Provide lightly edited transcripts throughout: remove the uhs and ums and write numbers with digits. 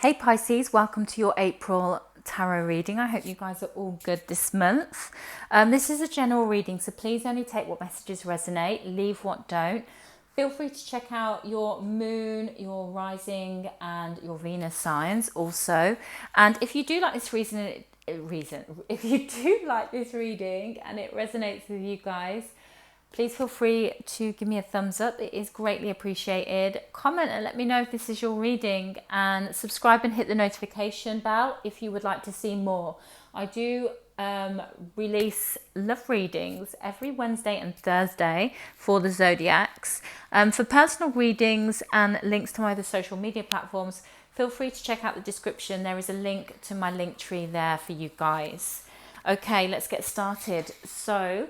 Hey Pisces, welcome to your April tarot reading. I hope you guys are all good this month. This is a general reading, so please only take what messages resonate, leave what don't. Feel free to check out your moon, your rising and your Venus signs also. And if you do like this if you do like this reading and it resonates with you guys, please feel free to give me a thumbs up. It is greatly appreciated. Comment and let me know if this is your reading, and subscribe and hit the notification bell if you would like to see more. I do release love readings every Wednesday and Thursday for the Zodiacs. For personal readings and links to my other social media platforms, feel free to check out the description. There is a link to my Linktree there for you guys. Okay, let's get started. So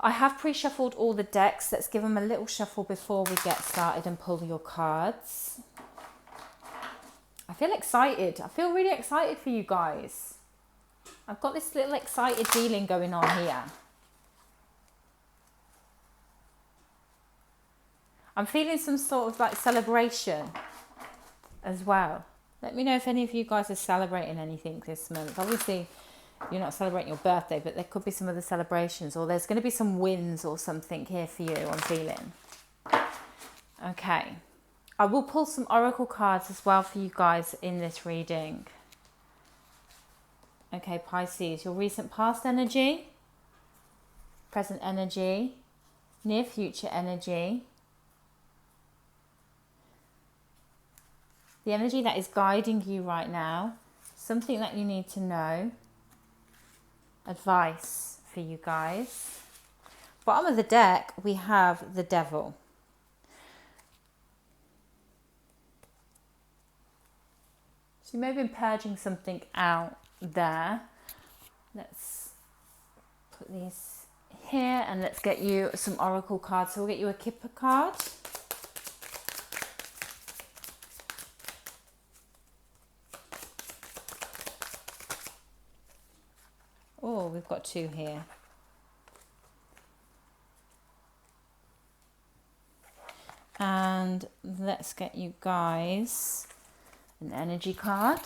I have pre-shuffled all the decks. Let's give them a little shuffle before we get started and pull your cards. I feel excited. I feel really excited for you guys. I've got this little excited feeling going on here. I'm feeling some sort of like celebration as well. Let me know if any of you guys are celebrating anything this month. Obviously, you're not celebrating your birthday, but there could be some other celebrations, or there's going to be some wins or something here for you, I'm feeling. Okay. I will pull some oracle cards as well for you guys in this reading. Okay, Pisces, your recent past energy, present energy, near future energy, the energy that is guiding you right now, something that you need to know, advice for you guys. Bottom of the deck, we have the Devil. So you may have been purging something out there. Let's put these here and let's get you some oracle cards. So we'll get you a Kipper card. Oh, we've got two here. And let's get you guys an energy card.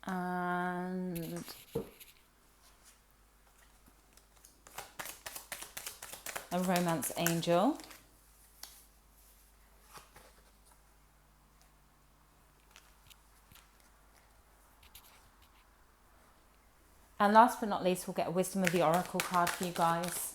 And a romance angel. And last but not least, we'll get a Wisdom of the Oracle card for you guys.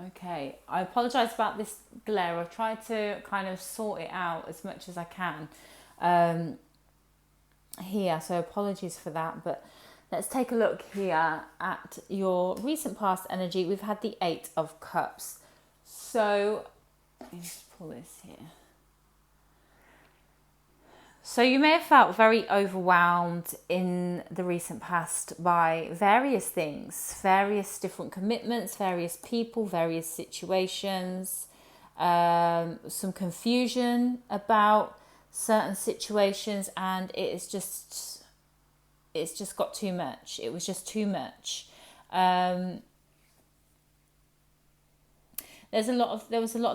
Okay, I apologise about this glare. I've tried to kind of sort it out as much as I can here, so apologies for that. But let's take a look here at your recent past energy. We've had the Eight of Cups. So, let me just pull this here. So you may have felt very overwhelmed in the recent past by various things, various different commitments, various people, various situations, some confusion about certain situations, and it's just got too much. It was just too much. There was a lot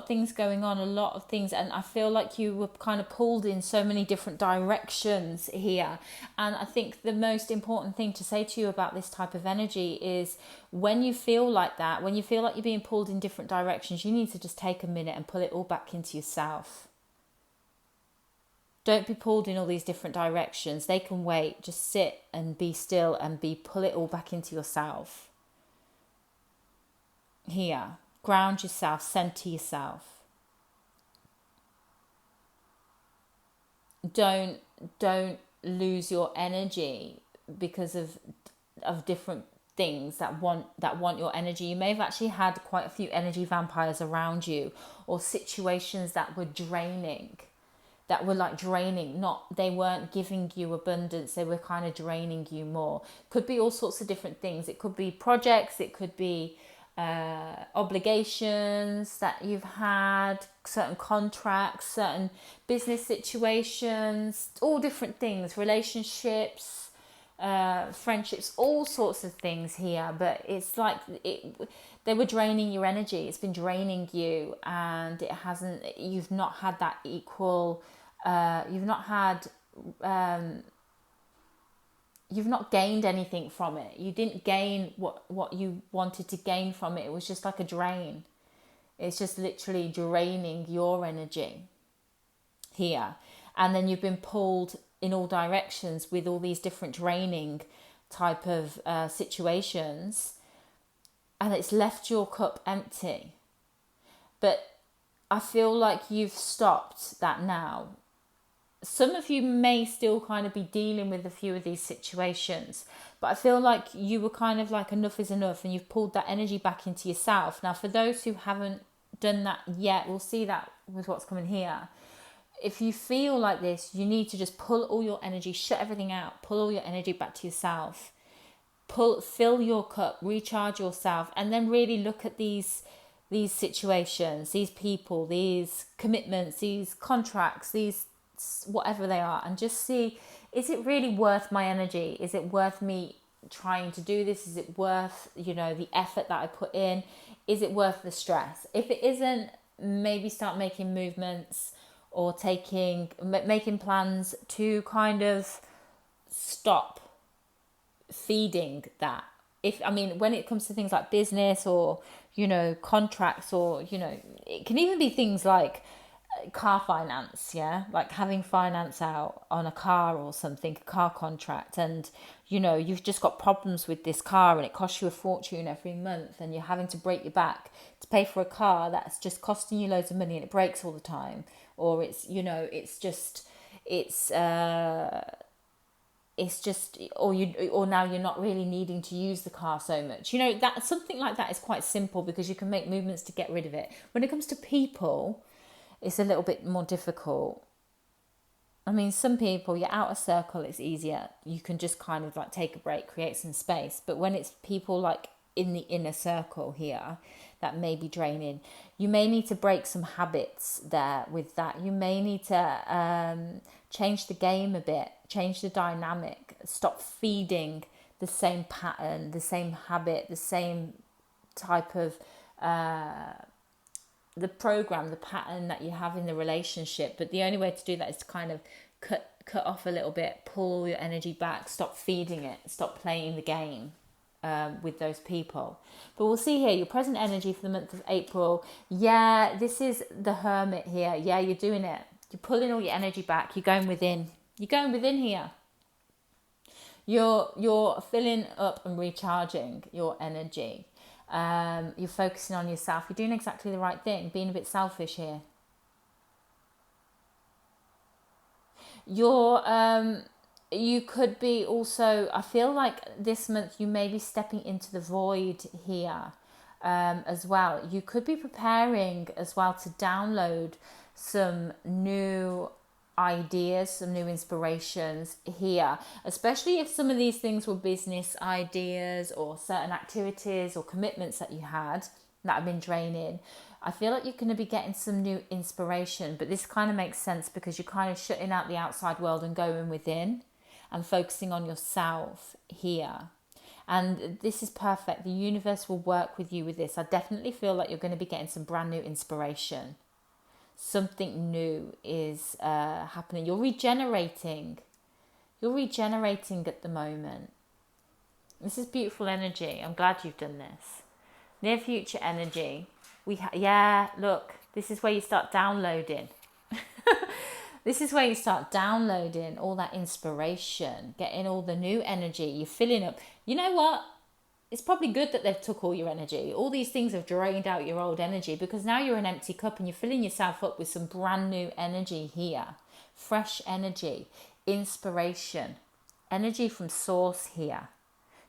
of things going on, a lot of things, and I feel like you were kind of pulled in so many different directions here. And I think the most important thing to say to you about this type of energy is when you feel like that, when you feel like you're being pulled in different directions, you need to just take a minute and pull it all back into yourself. Don't be pulled in all these different directions. They can wait. Just sit and be still and pull it all back into yourself. Here. Ground yourself, center yourself. Don't lose your energy because of different things that want your energy. You may have actually had quite a few energy vampires around you, or situations that were draining. They weren't giving you abundance, they were kind of draining you more. Could be all sorts of different things. It could be projects, it could be obligations that you've had, certain contracts, certain business situations, all different things, relationships, friendships, all sorts of things here. But it's like they were draining your energy. It's been draining you, and you've not had that equal, you've not gained anything from it. You didn't gain what you wanted to gain from it. It was just like a drain. It's just literally draining your energy here. And then you've been pulled in all directions with all these different draining type of situations. And it's left your cup empty. But I feel like you've stopped that now. Some of you may still kind of be dealing with a few of these situations, but I feel like you were kind of like enough is enough, and you've pulled that energy back into yourself. Now, for those who haven't done that yet, we'll see that with what's coming here. If you feel like this, you need to just pull all your energy, shut everything out, pull all your energy back to yourself, fill your cup, recharge yourself, and then really look at these situations, these people, these commitments, these contracts, these whatever they are, and just see, is it really worth my energy? Is it worth me trying to do this? Is it worth, the effort that I put in? Is it worth the stress? If it isn't, maybe start making movements or making plans to kind of stop feeding that. When it comes to things like business or, contracts, or, it can even be things like car finance, like having finance out on a car or something, a car contract, and you've just got problems with this car and it costs you a fortune every month, and you're having to break your back to pay for a car that's just costing you loads of money and it breaks all the time, or it's or now you're not really needing to use the car so much. That something like that is quite simple because you can make movements to get rid of it. When it comes to people, it's a little bit more difficult. Some people, your outer circle, it's easier. You can just kind of like take a break, create some space. But when it's people like in the inner circle here, that may be draining. You may need to break some habits there with that. You may need to change the game a bit, change the dynamic, stop feeding the same pattern, the same habit, the same type of the program, the pattern that you have in the relationship. But the only way to do that is to kind of cut off a little bit, pull your energy back, stop feeding it, stop playing the game with those people. But we'll see here, your present energy for the month of April. Yeah, this is the Hermit here. Yeah, you're doing it. You're pulling all your energy back. You're going within. You're going within here. You're filling up and recharging your energy. You're focusing on yourself. You're doing exactly the right thing, being a bit selfish here. You could be also, I feel like this month you may be stepping into the void here as well. You could be preparing as well to download some new ideas, some new inspirations here, especially if some of these things were business ideas or certain activities or commitments that you had that have been draining. I feel like you're going to be getting some new inspiration, but this kind of makes sense because you're kind of shutting out the outside world and going within and focusing on yourself here. And this is perfect. The universe will work with you with this. I definitely feel like you're going to be getting some brand new inspiration. Something new is happening. You're regenerating. You're regenerating at the moment. This is beautiful energy. I'm glad you've done this. Near future energy. Look, this is where you start downloading. This is where you start downloading all that inspiration, getting all the new energy. You're filling up. You know what? It's probably good that they've took all your energy. All these things have drained out your old energy because now you're an empty cup and you're filling yourself up with some brand new energy here. Fresh energy, inspiration, energy from source here.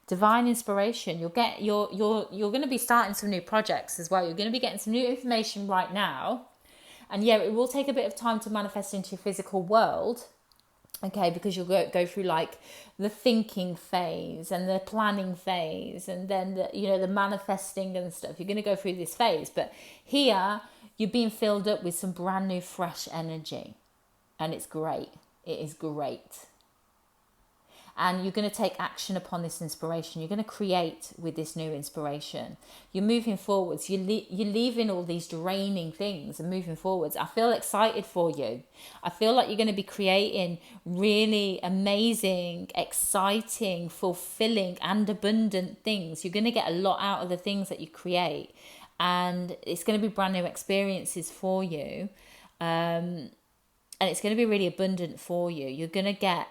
Divine inspiration. You're going to be starting some new projects as well. You're going to be getting some new information right now. And yeah, it will take a bit of time to manifest into your physical world. Okay, because you'll go through like the thinking phase and the planning phase, and then the manifesting and stuff. You're going to go through this phase, but here you're being filled up with some brand new fresh energy, and it's great. It is great. And you're going to take action upon this inspiration. You're going to create with this new inspiration. You're moving forwards. You're leaving all these draining things and moving forwards. I feel excited for you. I feel like you're going to be creating really amazing, exciting, fulfilling and abundant things. You're going to get a lot out of the things that you create. And it's going to be brand new experiences for you. And it's going to be really abundant for you. You're gonna get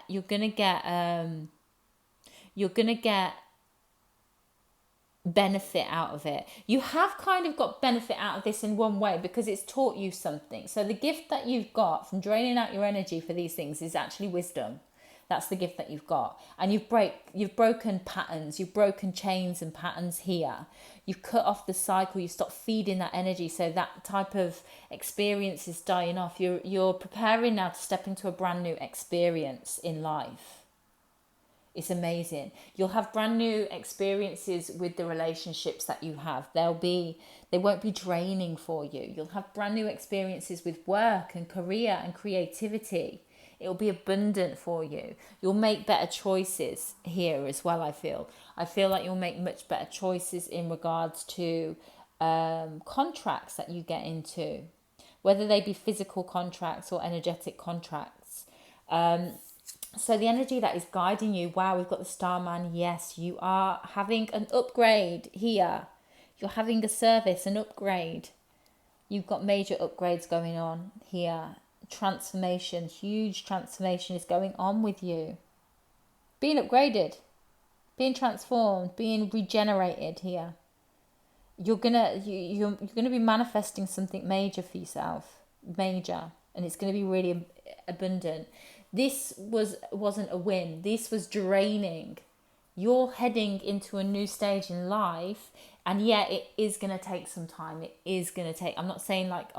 benefit out of it. You have kind of got benefit out of this in one way, because it's taught you something. So the gift that you've got from draining out your energy for these things is actually wisdom. That's the gift that you've got. And you've broken patterns, you've broken chains and patterns here. You've cut off the cycle, you stop feeding that energy, so that type of experience is dying off. You're preparing now to step into a brand new experience in life. It's amazing. You'll have brand new experiences with the relationships that you have. They won't be draining for you. You'll have brand new experiences with work and career and creativity. It'll be abundant for you. You'll make better choices here as well, I feel. I feel like you'll make much better choices in regards to contracts that you get into, whether they be physical contracts or energetic contracts. So the energy that is guiding you, wow, we've got the Starman. Yes, you are having an upgrade here. You're having a service, an upgrade. You've got major upgrades going on here. Transformation, huge transformation is going on with you. Being upgraded, being transformed, being regenerated here. You're gonna be manifesting something major for yourself, major, and it's gonna be really abundant. This wasn't a win. This was draining. You're heading into a new stage in life, and yeah, it is going to take some time. It is going to take, I'm not saying like,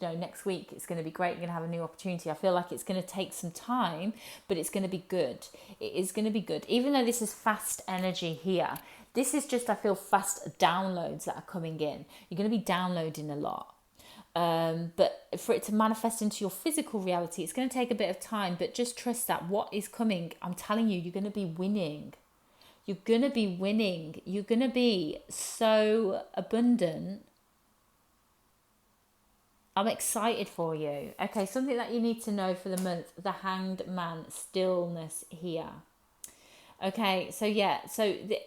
next week it's going to be great, you're going to have a new opportunity. I feel like it's going to take some time, but it's going to be good. It is going to be good. Even though this is fast energy here, this is just, I feel, fast downloads that are coming in. You're going to be downloading a lot. But for it to manifest into your physical reality, it's going to take a bit of time, but just trust that what is coming, I'm telling you, you're going to be winning. You're going to be winning. You're going to be so abundant. I'm excited for you. Okay, something that you need to know for the month, the Hanged Man, stillness here. Okay, so yeah,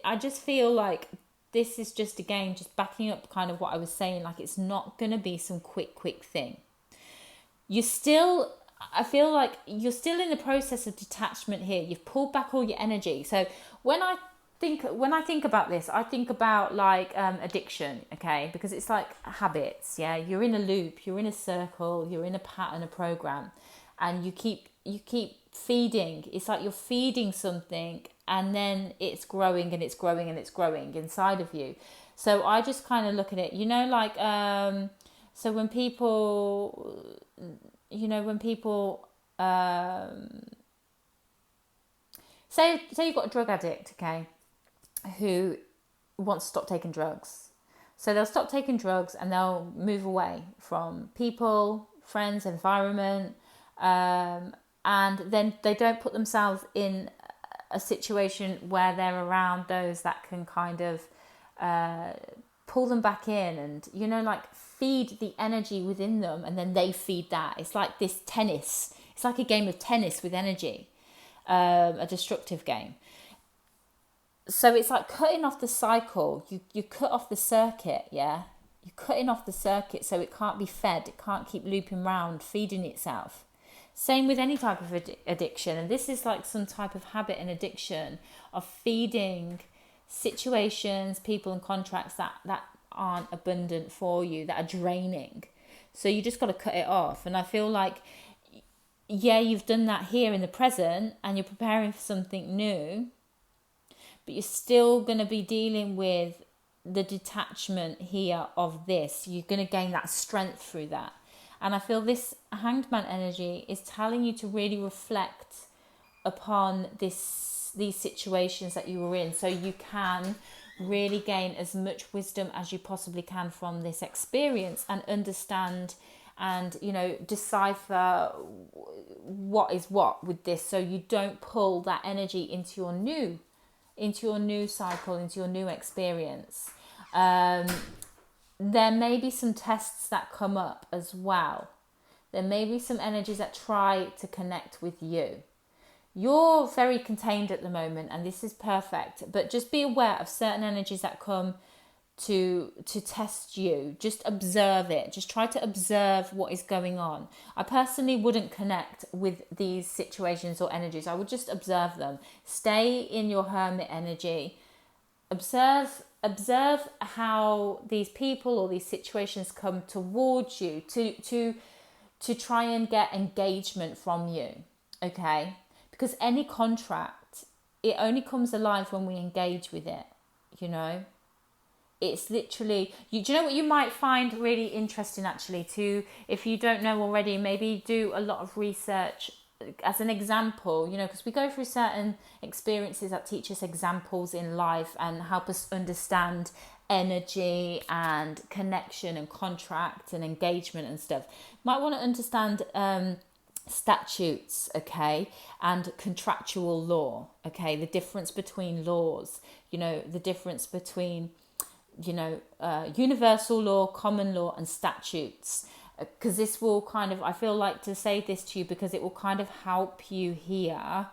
I just feel like this is just, again, just backing up kind of what I was saying, like it's not going to be some quick thing. I feel like you're still in the process of detachment here. You've pulled back all your energy. So when I think about this, I think about like addiction, okay? Because it's like habits, yeah? You're in a loop, you're in a circle, you're in a pattern, a program, and you keep feeding. It's like you're feeding something, and then it's growing and it's growing and it's growing inside of you. So I just kind of look at it, like, so when people, say you've got a drug addict, okay, who wants to stop taking drugs. So they'll stop taking drugs and they'll move away from people, friends, environment, and then they don't put themselves in a situation where they're around those that can kind of pull them back in and, like feed the energy within them, and then they feed that. It's like this tennis. It's like a game of tennis with energy, a destructive game. So it's like cutting off the cycle. You cut off the circuit, yeah? You're cutting off the circuit so it can't be fed. It can't keep looping round, feeding itself. Same with any type of addiction. And this is like some type of habit and addiction of feeding situations, people and contracts that aren't abundant for you, that are draining. So you just got to cut it off. And I feel like, yeah, you've done that here in the present and you're preparing for something new, but you're still going to be dealing with the detachment here of this. You're going to gain that strength through that. And I feel this Hanged Man energy is telling you to really reflect upon these situations that you were in, so you can really gain as much wisdom as you possibly can from this experience and understand and, you know, decipher what is what with this, so you don't pull that energy into your new cycle, into your new experience. There may be some tests that come up as well. There may be some energies that try to connect with you. You're very contained at the moment, and this is perfect, but just be aware of certain energies that come to test you. Just observe it. Just try to observe what is going on. I personally wouldn't connect with these situations or energies. I would just observe them. Stay in your hermit energy. Observe how these people or these situations come towards you to try and get engagement from you. Okay? Because any contract, it only comes alive when we engage with it, you know. It's literally, do you know what you might find really interesting actually too, if you don't know already, maybe do a lot of research as an example, you know, because we go through certain experiences that teach us examples in life and help us understand energy and connection and contract and engagement and stuff. Might want to understand statutes, okay, and contractual law, okay, the difference between laws, you know, the difference between, you know, universal law, common law, and statutes, because this will kind of, I feel like to say this to you because it will kind of help you here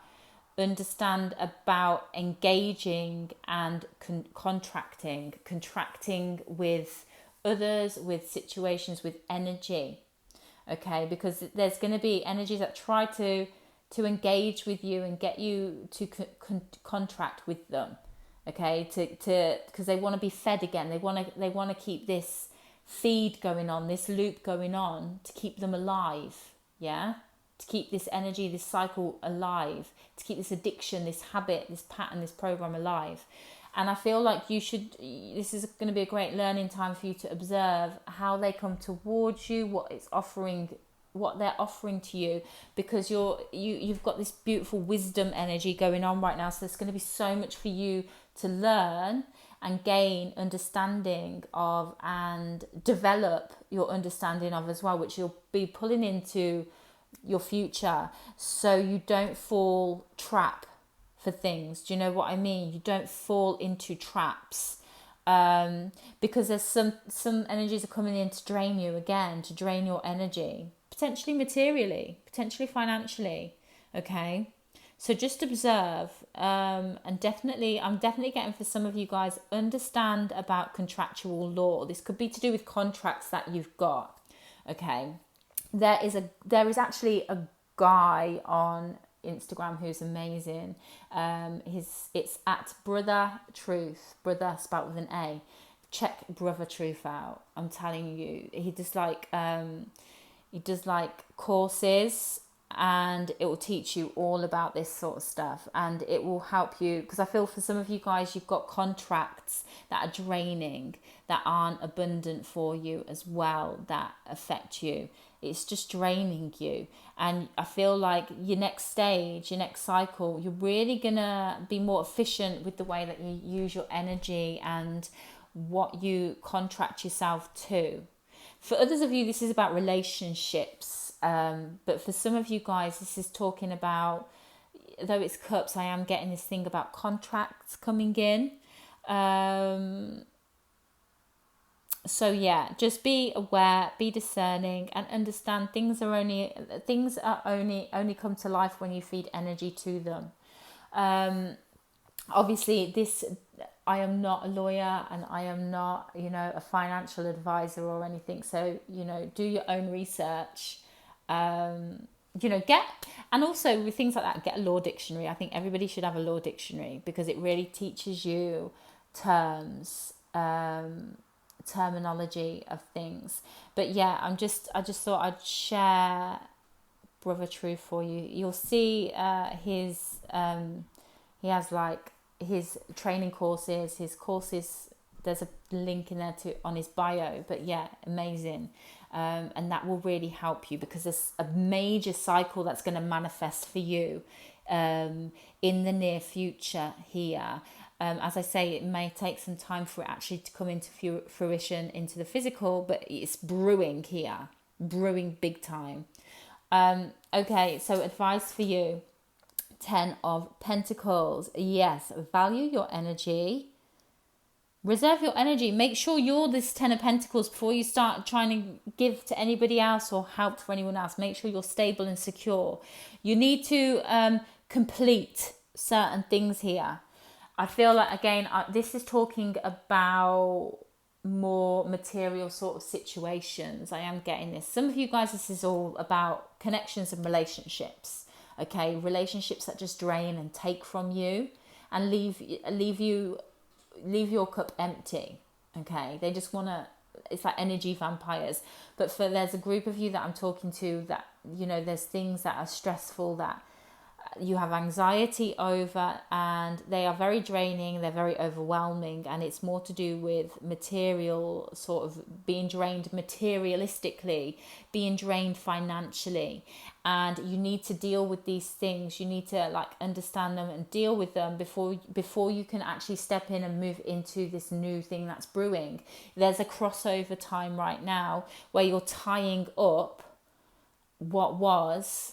understand about engaging and contracting with others, with situations, with energy. Okay, because there's going to be energies that try to engage with you and get you to contract with them. Okay, to because they want to be fed again. They want to keep this feed going on, this loop going on, to keep them alive. Yeah, to keep this energy, this cycle alive, to keep this addiction, this habit, this pattern, this program alive. And I feel like this is going to be a great learning time for you to observe how they come towards you, what they're offering to you, because you've got this beautiful wisdom energy going on right now. So there's going to be so much for you to learn and gain understanding of and develop your understanding of as well, which you'll be pulling into your future, so you don't fall trap for things. Do you know what I mean? You don't fall into traps, because there's some energies are coming in to drain you again, to drain your energy, potentially materially, potentially financially. Okay, so just observe, and I'm definitely getting, for some of you guys, understand about contractual law. This could be to do with contracts that you've got. Okay, there is actually a guy on Instagram who's amazing. It's at Brother Truth, brother spelled with an A. Check Brother Truth out. I'm telling you, he does like courses, and it will teach you all about this sort of stuff, and it will help you, because I feel for some of you guys, you've got contracts that are draining, that aren't abundant for you as well, that affect you. It's just draining you. And I feel like your next stage, your next cycle, you're really gonna be more efficient with the way that you use your energy and what you contract yourself to. For others of you, this is about relationships, but for some of you guys, this is talking about, though it's cups, I am getting this thing about contracts coming in. So yeah, just be aware, be discerning, and understand things are only come to life when you feed energy to them. Obviously, I am not a lawyer, and I am not, a financial advisor or anything. So, do your own research. And also with things like that, get a law dictionary. I think everybody should have a law dictionary, because it really teaches you terms, terminology of things. But yeah, I just thought I'd share Brother Truth for you. You'll see he has like his training courses, there's a link in there on his bio. But yeah, amazing. And that will really help you, because there's a major cycle that's going to manifest for you in the near future here. As I say, it may take some time for it actually to come into fruition into the physical, but it's brewing here, brewing big time. Okay, so advice for you. 10 of Pentacles. Yes, value your energy. Reserve your energy. Make sure you're this 10 of Pentacles before you start trying to give to anybody else or help for anyone else. Make sure you're stable and secure. You need to complete certain things here. I feel like, again, this is talking about more material sort of situations. I am getting this. Some of you guys, this is all about connections and relationships. Okay, relationships that just drain and take from you and leave your cup empty. Okay, they just want to, it's like energy vampires. But there's a group of you that I'm talking to that, you know, there's things that are stressful that you have anxiety over, and they are very draining, they're very overwhelming, and it's more to do with material, sort of being drained materialistically, being drained financially, and you need to deal with these things. You need to like understand them and deal with them before you can actually step in and move into this new thing that's brewing. There's a crossover time right now where you're tying up what was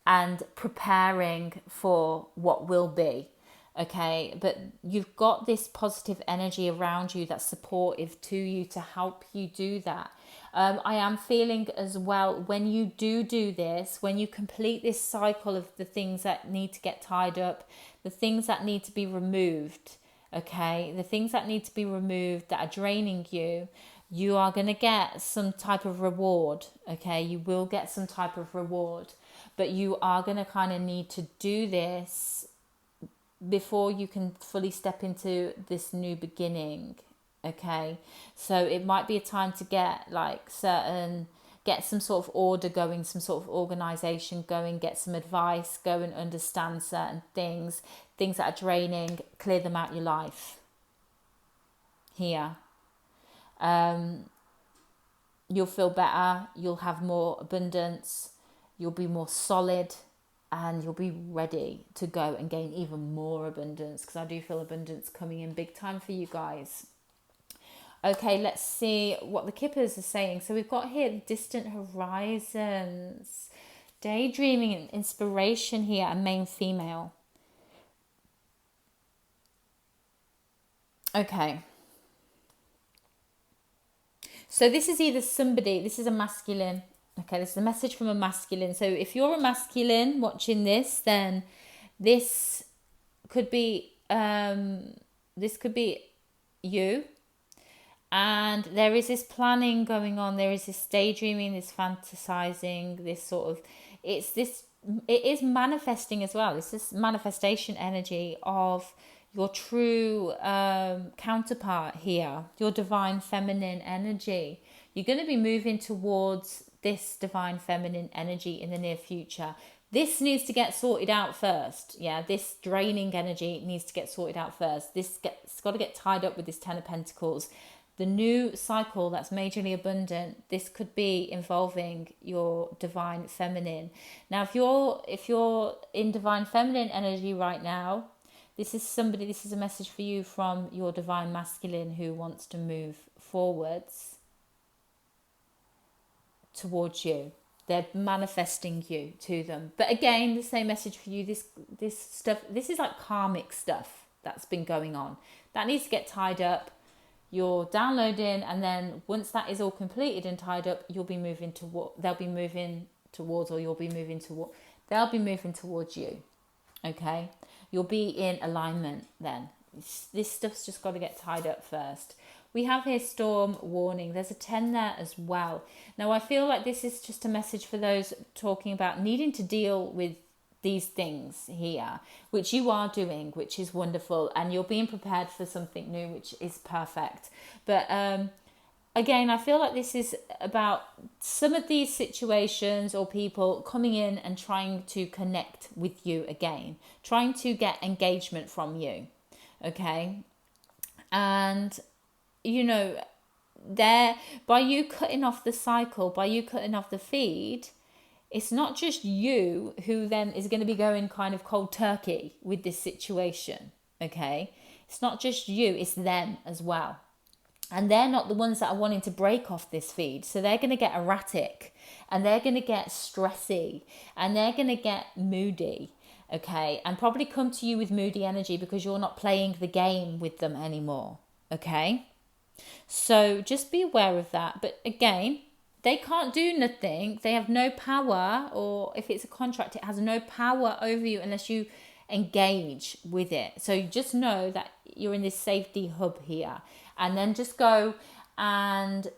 and preparing for what will be. Okay, but you've got this positive energy around you that's supportive to you to help you do that. I am feeling as well, when you do this, when you complete this cycle of the things that need to get tied up, the things that need to be removed, okay, the things that need to be removed that are draining you, you are going to get some type of reward. Okay, you will get some type of reward, but you are going to kind of need to do this before you can fully step into this new beginning. Okay, so it might be a time to get some sort of order going, some sort of organization going, get some advice, go and understand certain things that are draining, clear them out your life here. You'll feel better, you'll have more abundance, you'll be more solid, and you'll be ready to go and gain even more abundance, because I do feel abundance coming in big time for you guys. Okay, let's see what the Kippers are saying. So we've got here distant horizons, daydreaming and inspiration here, a male, female. Okay. So this is either somebody, this is a masculine. Okay, this is a message from a masculine. So if you're a masculine watching this, then this could be you. And there is this planning going on. There is this daydreaming, this fantasizing, this sort of, it is manifesting as well. It's this manifestation energy of your true counterpart here, your divine feminine energy. You're going to be moving towards this divine feminine energy in the near future. This needs to get sorted out first. Yeah, this draining energy needs to get sorted out first. It's got to get tied up with this Ten of Pentacles. The new cycle that's majorly abundant, this could be involving your divine feminine. Now, if you're in divine feminine energy right now, this is a message for you from your divine masculine who wants to move forwards towards you. They're manifesting you to them. But again, the same message for you. This stuff, this is like karmic stuff that's been going on. That needs to get tied up. You're downloading, and then once that is all completed and tied up, they'll be moving towards you. Okay, you'll be in alignment then. This stuff's just got to get tied up first. We have here storm warning. There's a 10 there as well. Now I feel like this is just a message for those talking about needing to deal with these things here, which you are doing, which is wonderful, and you're being prepared for something new, which is perfect. But again, I feel like this is about some of these situations or people coming in and trying to connect with you again, trying to get engagement from you. Okay, and you know, by you cutting off the cycle, by you cutting off the feed, it's not just you who then is going to be going kind of cold turkey with this situation, okay? It's not just you, it's them as well. And they're not the ones that are wanting to break off this feed. So they're going to get erratic and they're going to get stressy and they're going to get moody, okay? And probably come to you with moody energy because you're not playing the game with them anymore, okay? So just be aware of that. But again, they can't do nothing. They have no power, or if it's a contract, it has no power over you unless you engage with it. So you just know that you're in this safety hub here. And then just go and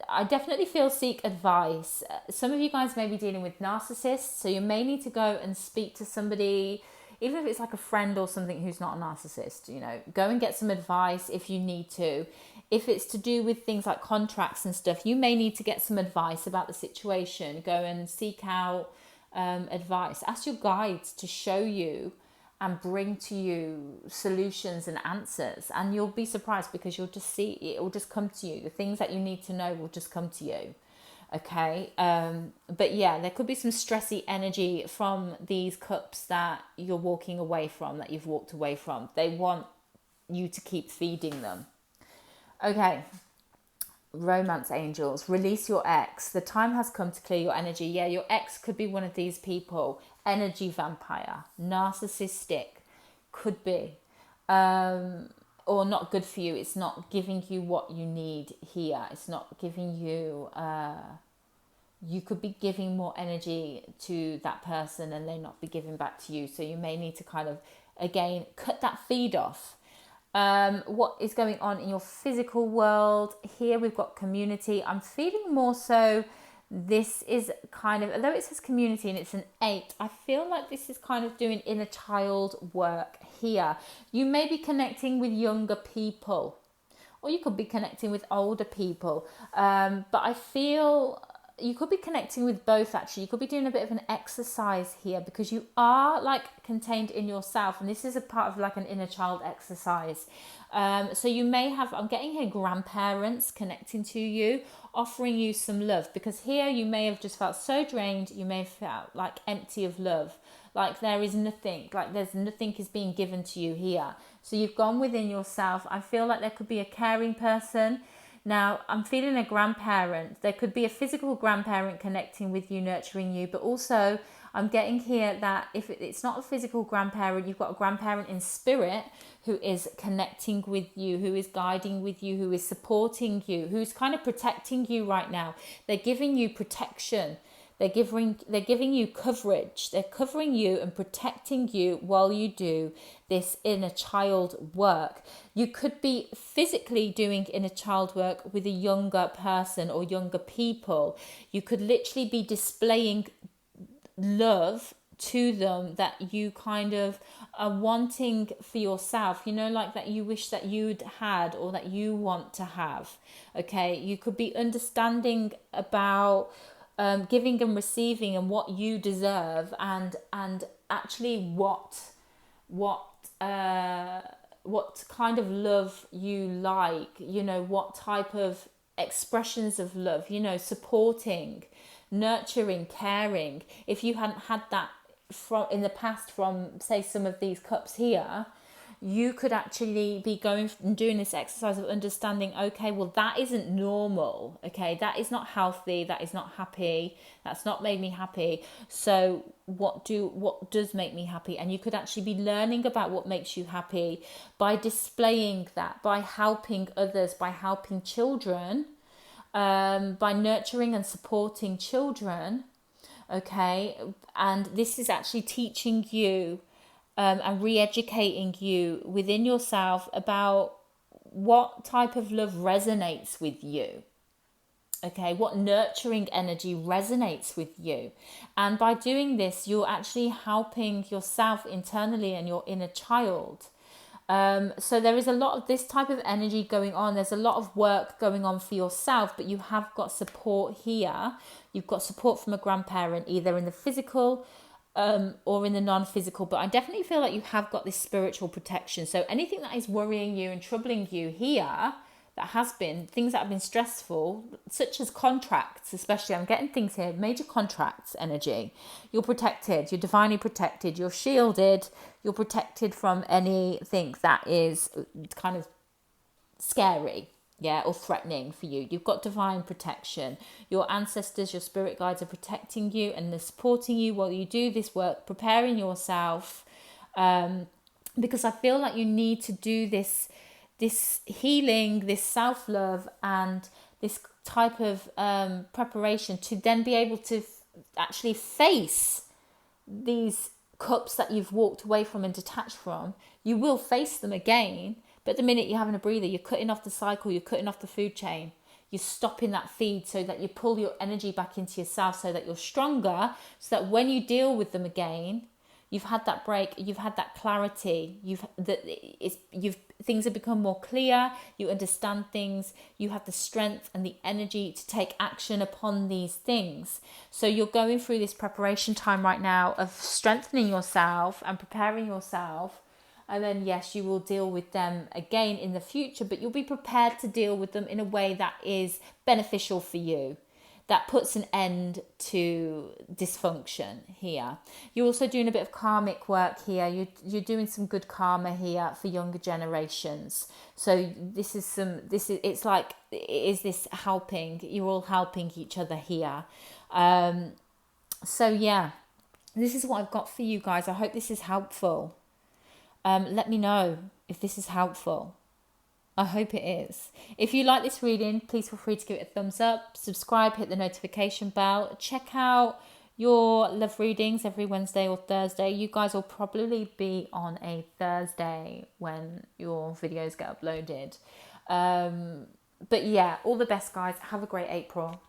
I definitely feel seek advice. Some of you guys may be dealing with narcissists, so you may need to go and speak to somebody, even if it's like a friend or something who's not a narcissist, you know, go and get some advice if you need to. If it's to do with things like contracts and stuff, you may need to get some advice about the situation. Go and seek out advice. Ask your guides to show you and bring to you solutions and answers, and you'll be surprised because you'll just see it will just come to you. The things that you need to know will just come to you, okay? But yeah, there could be some stressy energy from these cups that you're walking away from, that you've walked away from. They want you to keep feeding them. Okay, romance angels, release your ex. The time has come to clear your energy. Yeah, your ex could be one of these people. Energy vampire, narcissistic, could be, or not good for you. It's not giving you what you need here. It's not giving you, you could be giving more energy to that person and they not be giving back to you. So you may need to kind of, again, cut that feed off. What is going on in your physical world? Here we've got community. I'm feeling more so this is kind of, although it says community and it's an 8, I feel like this is kind of doing inner child work here. You may be connecting with younger people, or you could be connecting with older people. But I feel you could be connecting with both, actually. You could be doing a bit of an exercise here because you are like contained in yourself, and this is a part of like an inner child exercise. So you may have, I'm getting here, grandparents connecting to you, offering you some love, because here you may have just felt so drained. You may have felt like empty of love, like there is nothing, like there's nothing is being given to you here. So you've gone within yourself. I feel like there could be a caring person. Now, I'm feeling a grandparent. There could be a physical grandparent connecting with you, nurturing you, but also I'm getting here that if it's not a physical grandparent, you've got a grandparent in spirit who is connecting with you, who is guiding with you, who is supporting you, who's kind of protecting you right now. They're giving you protection. They're giving you coverage. They're covering you and protecting you while you do this inner child work. You could be physically doing inner child work with a younger person or younger people. You could literally be displaying love to them that you kind of are wanting for yourself, you know, like that you wish that you'd had or that you want to have. Okay, you could be understanding about giving and receiving and what you deserve, and actually what kind of love you like, you know, what type of expressions of love, you know, supporting, nurturing, caring. If you hadn't had that from in the past from, say, some of these cups here, you could actually be going and doing this exercise of understanding, okay, well, that isn't normal. Okay, that is not healthy. That is not happy. That's not made me happy. So what does make me happy? And you could actually be learning about what makes you happy by displaying that, by helping others, by helping children, by nurturing and supporting children. Okay, and this is actually teaching you and re-educating you within yourself about what type of love resonates with you. Okay, what nurturing energy resonates with you. And by doing this, you're actually helping yourself internally and your inner child. So there is a lot of this type of energy going on. There's a lot of work going on for yourself, but you have got support here. You've got support from a grandparent, either in the physical or in the non-physical, but I definitely feel like you have got this spiritual protection. So anything that is worrying you and troubling you here, that has been, things that have been stressful, such as contracts, especially. I'm getting things here, major contracts energy. You're protected, you're divinely protected, you're shielded, you're protected from anything that is kind of scary, yeah, or threatening for you. You've got divine protection. Your ancestors, your spirit guides are protecting you and they're supporting you while you do this work, preparing yourself, because I feel like you need to do this healing, this self-love, and this type of preparation to then be able to actually face these cups that you've walked away from and detached from. You will face them again, but the minute you're having a breather, you're cutting off the cycle, you're cutting off the food chain, you're stopping that feed so that you pull your energy back into yourself, so that you're stronger, so that when you deal with them again, you've had that break, you've had that clarity, things have become more clear, you understand things, you have the strength and the energy to take action upon these things. So you're going through this preparation time right now of strengthening yourself and preparing yourself. And then, yes, you will deal with them again in the future, but you'll be prepared to deal with them in a way that is beneficial for you, that puts an end to dysfunction here. You're also doing a bit of karmic work here. You're doing some good karma here for younger generations. So it's like, is this helping? You're all helping each other here. So yeah, this is what I've got for you guys. I hope this is helpful. Let me know if this is helpful. I hope it is. If you like this reading, please feel free to give it a thumbs up, subscribe, hit the notification bell. Check out your love readings every Wednesday or Thursday. You guys will probably be on a Thursday when your videos get uploaded. But yeah, all the best, guys. Have a great April.